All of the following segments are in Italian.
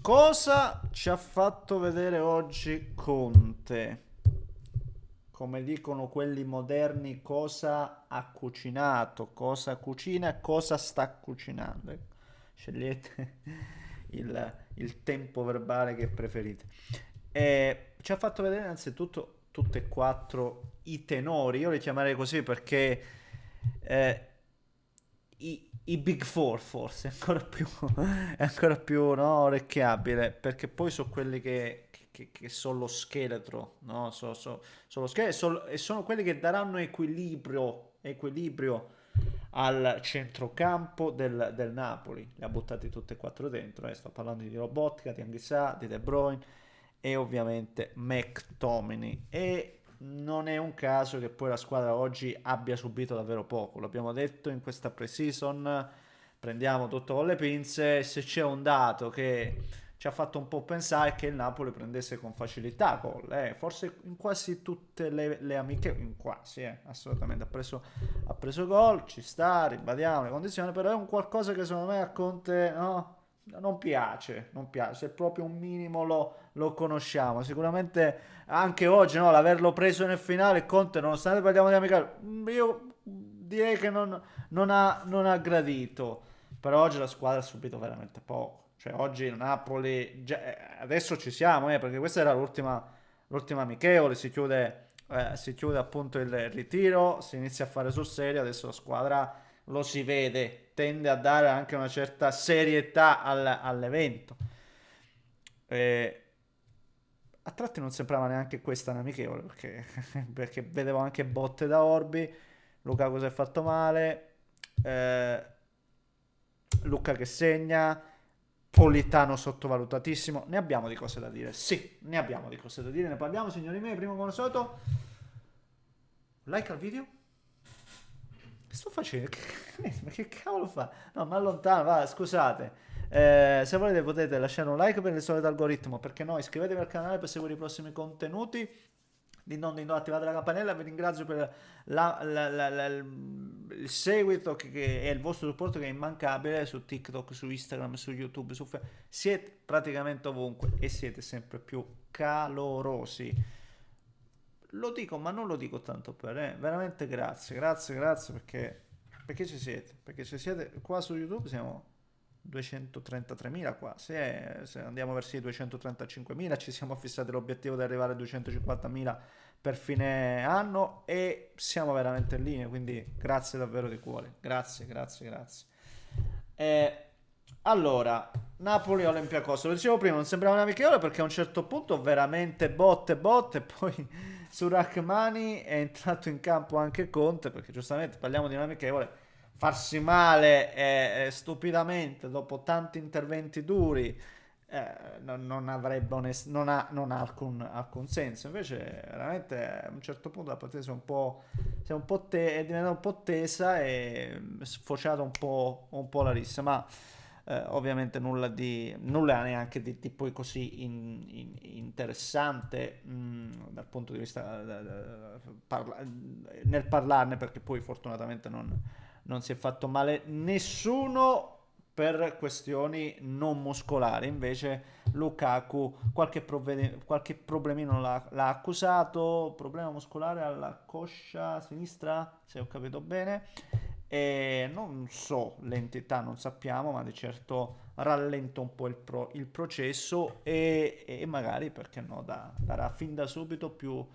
Cosa ci ha fatto vedere oggi Conte? Come dicono quelli moderni, cosa ha cucinato, cosa cucina e cosa sta cucinando. Ecco, scegliete il tempo verbale che preferite. Ci ha fatto vedere innanzitutto tutte e quattro i tenori, io li chiamerei così perché eh, i Big Four forse è ancora più, è ancora più no, orecchiabile, perché poi sono quelli che sono lo scheletro, no? Sono lo scheletro e sono quelli che daranno equilibrio al centrocampo del Napoli. Li ha buttati tutti e quattro dentro, sto parlando di Lobotka, di Anghissà, di De Bruyne e ovviamente McTominay. E non è un caso che poi la squadra oggi abbia subito davvero poco. L'abbiamo detto in questa pre-season, prendiamo tutto con le pinze. Se c'è un dato che ci ha fatto un po' pensare è che il Napoli prendesse con facilità gol. Forse in quasi tutte le amiche, in quasi, assolutamente. Ha preso gol, ci sta, ribadiamo le condizioni, però è un qualcosa che secondo me a Conte no, non piace, non piace. Se proprio un minimo lo conosciamo. Sicuramente anche oggi, no, l'averlo preso nel finale, Conte, nonostante parliamo di amichevole, io direi che non ha gradito. Però oggi la squadra ha subito veramente poco. Cioè, oggi il Napoli, adesso ci siamo, perché questa era l'ultima amichevole, si chiude appunto il ritiro, si inizia a fare sul serio, adesso la squadra lo si vede, tende a dare anche una certa serietà all'evento. Eh, a tratti non sembrava neanche questa un'amichevole perché, perché vedevo anche botte da Orbi. Lukaku si è fatto male. eh, Luca che segna. Politano sottovalutatissimo. Ne abbiamo di cose da dire. Sì, ne abbiamo di cose da dire. Ne parliamo, signori miei. Prima come al solito, like al video. Che sto facendo? Ma che cavolo fa? No, ma allontano, va, scusate. Se volete potete lasciare un like per il solito algoritmo, perché no, iscrivetevi al canale per seguire i prossimi contenuti. Di non attivate la campanella, vi ringrazio per il seguito e il vostro supporto che è immancabile su TikTok, su Instagram, su YouTube, su Facebook. Siete praticamente ovunque e siete sempre più calorosi. Lo dico, ma non lo dico tanto per, veramente grazie, grazie, grazie perché ci siete, perché ci siete qua su YouTube siamo 233.000 qua, se andiamo verso i 235.000 ci siamo fissati l'obiettivo di arrivare a 250.000 per fine anno e siamo veramente in linea, quindi grazie davvero di cuore, grazie, grazie, grazie. Eh, allora, Napoli Olympiacos, lo dicevo prima, non sembrava una amichevole perché a un certo punto veramente botte, botte, poi su Rachmani è entrato in campo anche Conte, perché giustamente parliamo di un'amichevole, farsi male stupidamente dopo tanti interventi duri non avrebbe non ha alcun senso. Invece, veramente a un certo punto la partita è diventata un po' tesa e sfociata un po' la rissa, ma ovviamente nulla neanche di poi così interessante dal punto di vista nel parlarne, perché poi fortunatamente non si è fatto male nessuno per questioni non muscolari. Invece Lukaku qualche problemino l'ha accusato, problema muscolare alla coscia sinistra, se ho capito bene. E non so l'entità, non sappiamo, ma di certo rallenta un po' il processo e magari, perché no, darà fin da subito più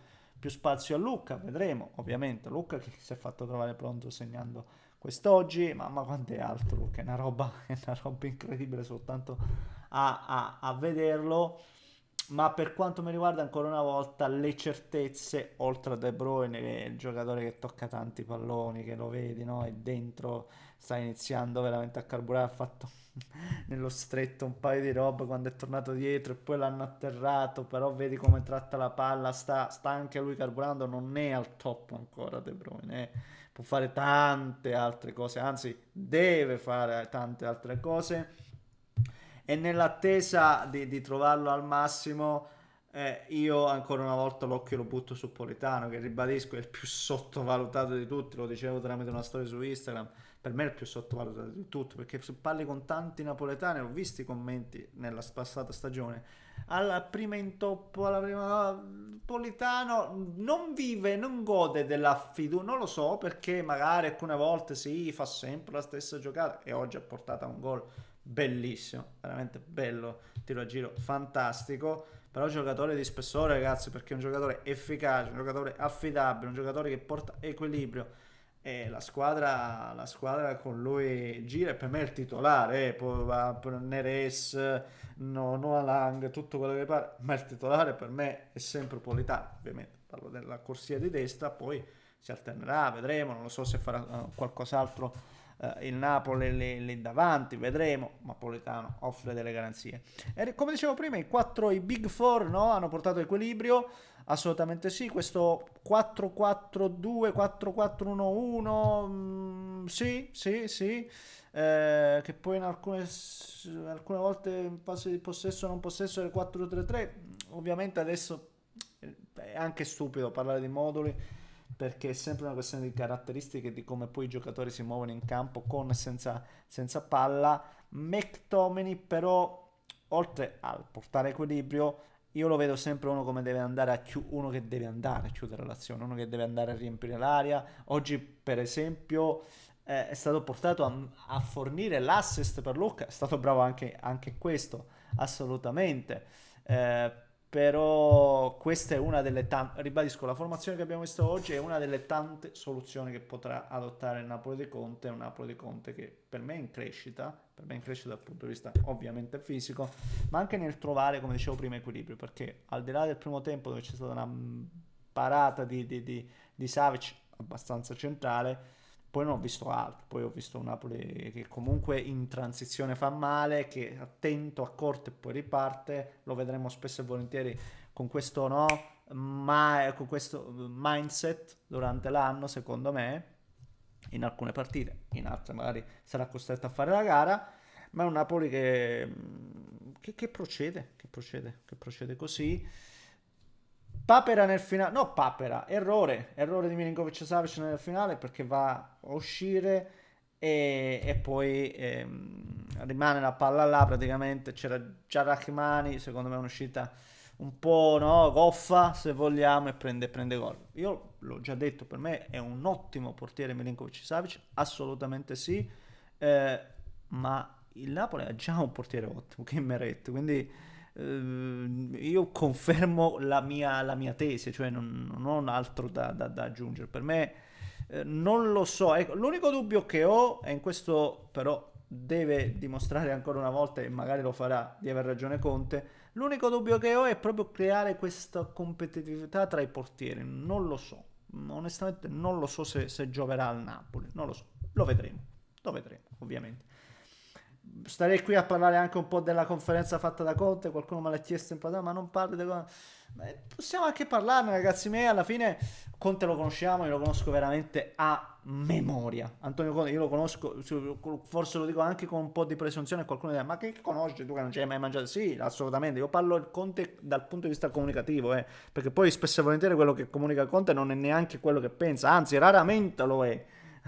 spazio a Luca, vedremo ovviamente. Luca che si è fatto trovare pronto segnando quest'oggi, ma quanto è alto Luca, è una roba incredibile soltanto a vederlo. Ma per quanto mi riguarda, ancora una volta, le certezze, oltre a De Bruyne, che è il giocatore che tocca tanti palloni, che lo vedi, no? E dentro sta iniziando veramente a carburare, ha fatto nello stretto un paio di robe quando è tornato dietro e poi l'hanno atterrato, però vedi come tratta la palla, sta anche lui carburando, non è al top ancora De Bruyne, può fare tante altre cose, anzi deve fare tante altre cose e nell'attesa di trovarlo al massimo, io ancora una volta l'occhio lo butto su Politano, che ribadisco è il più sottovalutato di tutti, lo dicevo tramite una storia su Instagram. per me è il più sottovalutato di tutto, perché se parli con tanti napoletani, ho visto i commenti nella passata stagione, alla prima intoppo, alla prima Politano non vive, non gode della fiducia, non lo so perché magari alcune volte sì, fa sempre la stessa giocata e oggi ha portato a un gol bellissimo, veramente bello, tiro a giro fantastico, però è un giocatore di spessore ragazzi, perché è un giocatore efficace, un giocatore affidabile, un giocatore che porta equilibrio e la squadra con lui gira e per me è il titolare, poi va per Neres, Noah Lang, tutto quello che pare, ma il titolare per me è sempre Politano, ovviamente parlo della corsia di destra, poi si alternerà, vedremo, non lo so se farà qualcos'altro il Napoli lì davanti, vedremo, ma Politano offre delle garanzie. E come dicevo prima, i Big Four, no, hanno portato equilibrio, assolutamente sì, questo 4-4-2, 4-4-1-1, sì, sì, sì, che poi in alcune volte in fase di possesso non possesso del 4-3-3, ovviamente adesso è anche stupido parlare di moduli perché è sempre una questione di caratteristiche di come poi i giocatori si muovono in campo con e senza palla. McTominay però oltre al portare equilibrio io lo vedo sempre uno come deve andare uno che deve andare a chiudere l'azione, uno che deve andare a riempire l'area. Oggi per esempio è stato portato a fornire l'assist per Luca, è stato bravo anche in questo, assolutamente. Eh, Però questa è una delle tante, ribadisco, la formazione che abbiamo visto oggi è una delle tante soluzioni che potrà adottare il Napoli di Conte, un Napoli di Conte che per me è in crescita dal punto di vista ovviamente fisico, ma anche nel trovare, come dicevo prima, equilibrio, perché al di là del primo tempo dove c'è stata una parata di Savic abbastanza centrale, poi non ho visto altro, poi ho visto un Napoli che comunque in transizione fa male, che è attento, accorto e poi riparte, lo vedremo spesso e volentieri con questo no, ma con questo mindset durante l'anno secondo me, in alcune partite, in altre magari sarà costretto a fare la gara, ma è un Napoli che procede così. Papera nel finale, no Papera, errore di Milinkovic Savic nel finale perché va a uscire e poi rimane la palla là praticamente, c'era già Rachmani, secondo me è un'uscita un po' no, goffa se vogliamo e prende gol. Io l'ho già detto, per me è un ottimo portiere Milinkovic Savic, assolutamente sì, eh, ma il Napoli ha già un portiere ottimo che è Meret, quindi io confermo la mia tesi, cioè non ho altro da aggiungere. Per me non lo so, ecco, l'unico dubbio che ho, e in questo però deve dimostrare ancora una volta, e magari lo farà, di aver ragione Conte, l'unico dubbio che ho è proprio creare questa competitività tra i portieri, non lo so, onestamente non lo so se gioverà al Napoli, non lo so, lo vedremo ovviamente. Starei qui a parlare anche un po' della conferenza fatta da Conte. Qualcuno me l'ha chiesto in passato, ma non parli di. Possiamo anche parlarne, ragazzi miei. Alla fine, Conte lo conosciamo, io lo conosco veramente a memoria. Antonio Conte, io lo conosco, forse lo dico anche con un po' di presunzione. Qualcuno dirà, ma che conosci tu che non ci hai mai mangiato? Sì, assolutamente. Io parlo del Conte dal punto di vista comunicativo, perché poi spesso e volentieri quello che comunica Conte non è neanche quello che pensa, anzi, raramente lo è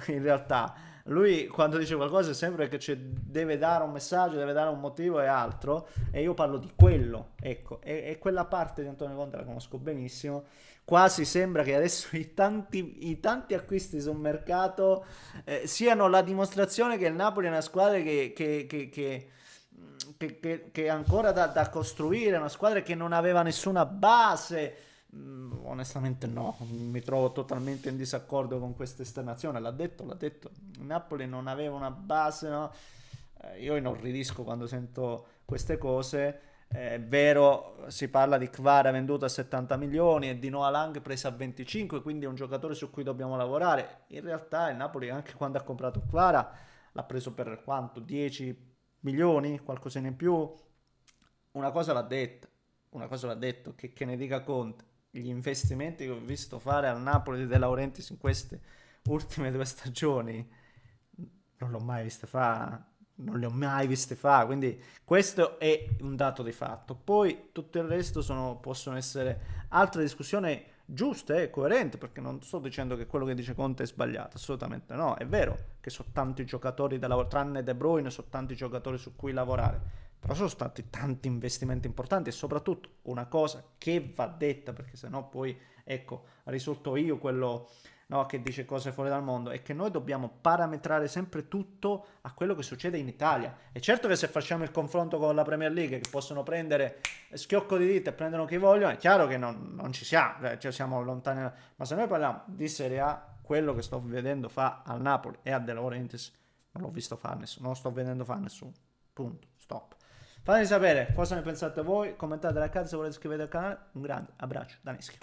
in realtà. Lui quando dice qualcosa è sempre che deve dare un messaggio, deve dare un motivo e altro, e io parlo di quello, ecco, e quella parte di Antonio Conte la conosco benissimo, quasi sembra che adesso i tanti acquisti sul mercato siano la dimostrazione che il Napoli è una squadra che è ancora da costruire, una squadra che non aveva nessuna base. Onestamente no, mi trovo totalmente in disaccordo con questa esternazione, l'ha detto, il Napoli non aveva una base, no? Io inorridisco quando sento queste cose, è vero, si parla di Kvara venduto a 70 milioni e di Noah Lang preso a 25, quindi è un giocatore su cui dobbiamo lavorare. In realtà il Napoli anche quando ha comprato Kvara l'ha preso per quanto? 10 milioni, qualcosina in più. Una cosa l'ha detta, che ne dica Conte, gli investimenti che ho visto fare al Napoli di De Laurentiis in queste ultime 2 stagioni non l'ho mai viste fare, non le ho mai viste fare, quindi questo è un dato di fatto. Poi tutto il resto possono essere altre discussioni giuste e coerenti, perché non sto dicendo che quello che dice Conte è sbagliato, assolutamente no, è vero che sono tanti giocatori da lavorare, tranne De Bruyne, sono tanti giocatori su cui lavorare, però sono stati tanti investimenti importanti e soprattutto una cosa che va detta, perché sennò poi, ecco, risulto io quello, no, che dice cose fuori dal mondo, è che noi dobbiamo parametrare sempre tutto a quello che succede in Italia. E certo che se facciamo il confronto con la Premier League, che possono prendere schiocco di dita e prendono chi vogliono, è chiaro che non ci siamo, cioè siamo lontani. Ma se noi parliamo di Serie A, quello che sto vedendo fa al Napoli e a De Laurentiis, non l'ho visto fare nessuno, non lo sto vedendo fare nessuno. Punto, stop. Fatemi sapere cosa ne pensate voi, commentate la casa se volete iscrivervi al canale. Un grande abbraccio da Nischio.